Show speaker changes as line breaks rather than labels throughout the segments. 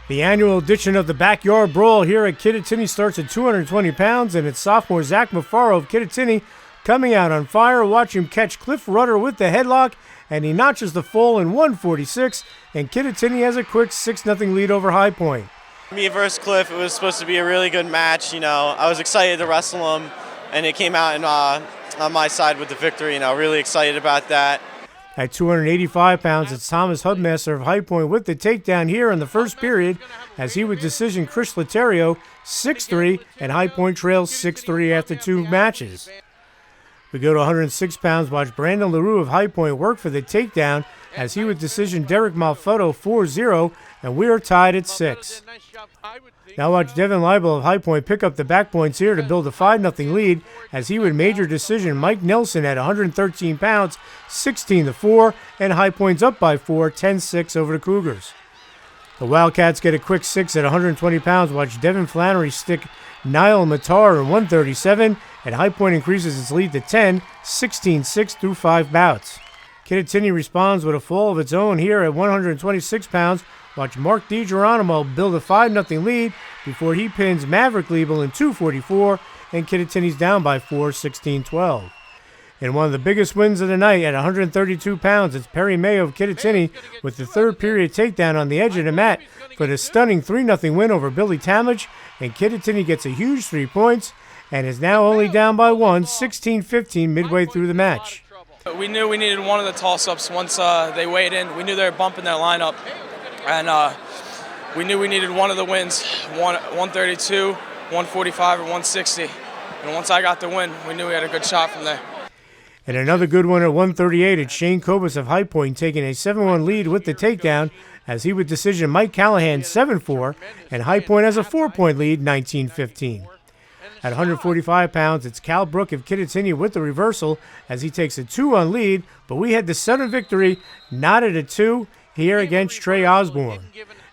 The annual edition of the Backyard Brawl here at Kittatinny starts at 220 pounds, and it's sophomore Zach Mafaro of Kittatinny coming out on fire. Watch him catch Cliff Rudder with the headlock, and he notches the fall in 146, and Kittatinny has a quick 6-0 lead over High Point.
Me versus Cliff, it was supposed to be a really good match. I was excited to wrestle him, and it came out on my side with the victory. Really excited about that.
At 285 pounds, it's Thomas Hubmaster of High Point with the takedown here in the first period, as he would decision Chris Laterio 6-3, and High Point trails 6-3 after 2 matches. We go to 106 pounds, watch Brandon LaRue of High Point work for the takedown, as he would decision Derek Malfoto 4-0, and we are tied at 6. Now watch Devin Leibel of High Point pick up the back points here to build a 5-0 lead, as he would major decision Mike Nelson at 113 pounds, 16-4, and High Point's up by 4, 10-6 over the Cougars. The Wildcats get a quick 6 at 120 pounds. Watch Devin Flannery stick Niall Matar in 137, and High Point increases its lead to 10, 16-6 through 5 bouts. Kittatinny responds with a fall of its own here at 126 pounds. Watch Mark DiGeronimo build a 5-0 lead before he pins Maverick Liebel in 244, and Kittatinny's down by 4, 16-12. In one of the biggest wins of the night at 132 pounds, it's Perry Mayo of Kittatinny with the third period takedown on the edge of the mat for the stunning 3-0 win over Billy Tamage, and Kittatinny gets a huge 3 points and is now only down by 1, 16-15 midway through the match.
We knew we needed one of the toss-ups once they weighed in. We knew they were bumping that lineup, and we knew we needed one of the wins, 132, 145, or 160. And once I got the win, we knew we had a good shot from there.
And another good one at 138, it's Shane Kobus of High Point taking a 7-1 lead with the takedown, as he would decision Mike Callahan 7-4, and High Point has a 4-point lead, 19-15. At 145 pounds, it's Cal Brook of Kittatinny with the reversal, as he takes a 2-1 lead, but we had the Southern victory, not at a 2, here against Trey Osborne.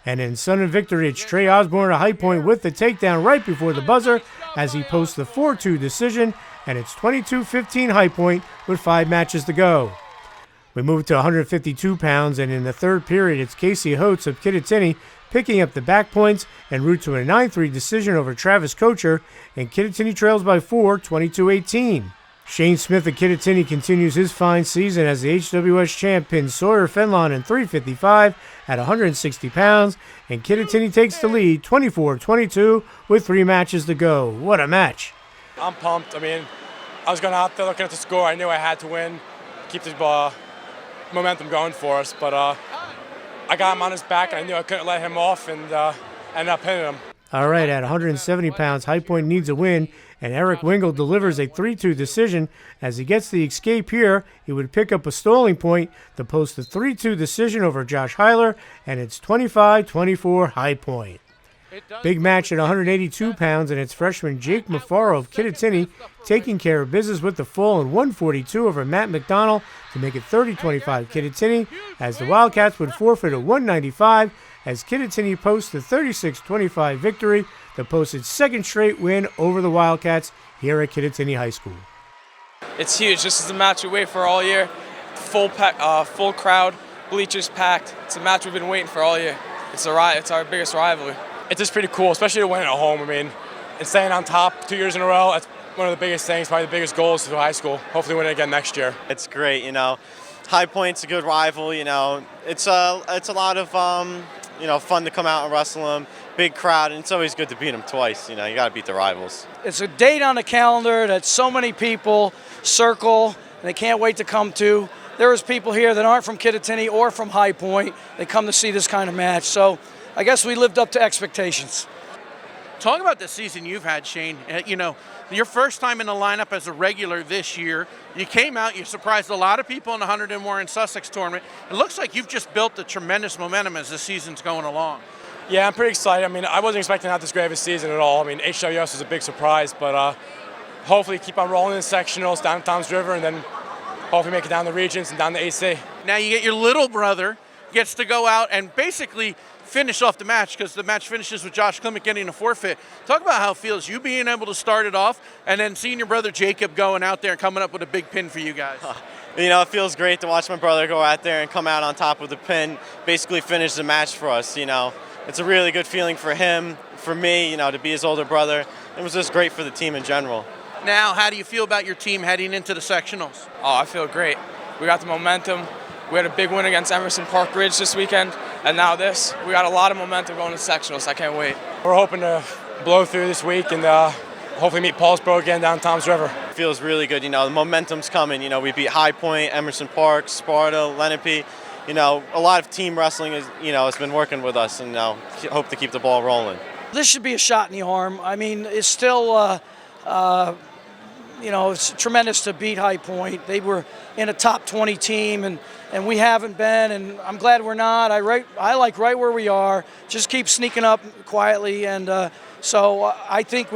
And in Southern victory, it's Trey Osborne of High Point with the takedown right before the buzzer, as he posts the 4-2 decision, and it's 22-15 High Point with 5 matches to go. We move to 152 pounds, and in the third period, it's Casey Holtz of Kittatinny picking up the back points and route to a 9-3 decision over Travis Kocher, and Kittatinny trails by 4, 22-18. Shane Smith of Kittatinny continues his fine season as the HWS champ pins Sawyer Fenlon in 355 at 160 pounds, and Kittatinny takes the lead 24-22 with 3 matches to go. What a match.
I'm pumped. I was going out there looking at the score. I knew I had to win, keep the momentum going for us, but I got him on his back, and I knew I couldn't let him off, and ended up pinning him.
All right, at 170 pounds, High Point needs a win, and Eric Wingle delivers a 3-2 decision. As he gets the escape here, he would pick up a stalling point to post a 3-2 decision over Josh Heiler, and it's 25-24 High Point. Big match at 182 pounds, and it's freshman Jake Mafaro of Kittatinny taking care of business with the fall in 142 over Matt McDonald to make it 30-25 Kittatinny, as the Wildcats would forfeit at 195, as Kittatinny posts the 36-25 victory to post its second straight win over the Wildcats here at Kittatinny High School.
It's huge. This is the match we wait for all year. Full crowd, bleachers packed. It's a match we've been waiting for all year. It's our biggest rivalry.
It's just pretty cool, especially to win at home. And staying on top 2 years in a row, that's one of the biggest things, probably the biggest goals to high school. Hopefully win it again next year.
It's great, High Point's a good rival, It's a lot of, fun to come out and wrestle them. Big crowd, and it's always good to beat them twice. You got to beat the rivals.
It's a date on the calendar that so many people circle, and they can't wait to come to. There's people here that aren't from Kittatinny or from High Point. They come to see this kind of match. So I guess we lived up to expectations.
Talk about the season you've had, Shane. Your first time in the lineup as a regular this year. You came out, you surprised a lot of people in the 100 and more in Sussex tournament. It looks like you've just built a tremendous momentum as the season's going along.
Yeah, I'm pretty excited. I wasn't expecting to have this great of a season at all. HWS was a big surprise, but hopefully keep on rolling in sectionals down Toms River, and then hopefully make it down the regions and down the AC.
Now you get your little brother gets to go out and basically finish off the match, because the match finishes with Josh Clement getting a forfeit. Talk about how it feels, you being able to start it off, and then seeing your brother Jacob going out there and coming up with a big pin for you guys.
It feels great to watch my brother go out there and come out on top with a pin, basically finish the match for us. it's a really good feeling for him, for me, to be his older brother. It was just great for the team in general.
Now, how do you feel about your team heading into the sectionals?
Oh, I feel great. We got the momentum. We had a big win against Emerson Park Ridge this weekend, and now this. We got a lot of momentum going to sectionals. I can't wait.
We're hoping to blow through this week and hopefully meet Paulsboro again down Toms River.
It feels really good. The momentum's coming. We beat High Point, Emerson Park, Sparta, Lenape. A lot of team wrestling has been working with us, and hope to keep the ball rolling.
This should be a shot in the arm. I mean, it's still, it's tremendous to beat High Point. They were in a top 20 team, and we haven't been, and I'm glad we're not. I like right where we are. Just keep sneaking up quietly, and so I think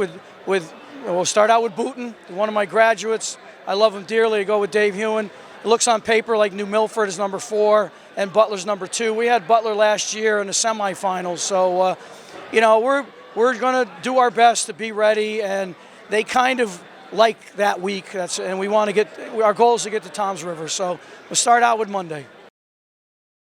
we'll start out with Booton, one of my graduates. I love him dearly. I go with Dave Hewen. It looks on paper like New Milford is number 4 and Butler's number 2. We had Butler last year in the semifinals, so we're going to do our best to be ready, and they kind of like that week. And we want to our goal is to get to Toms River, so we'll start out with Monday.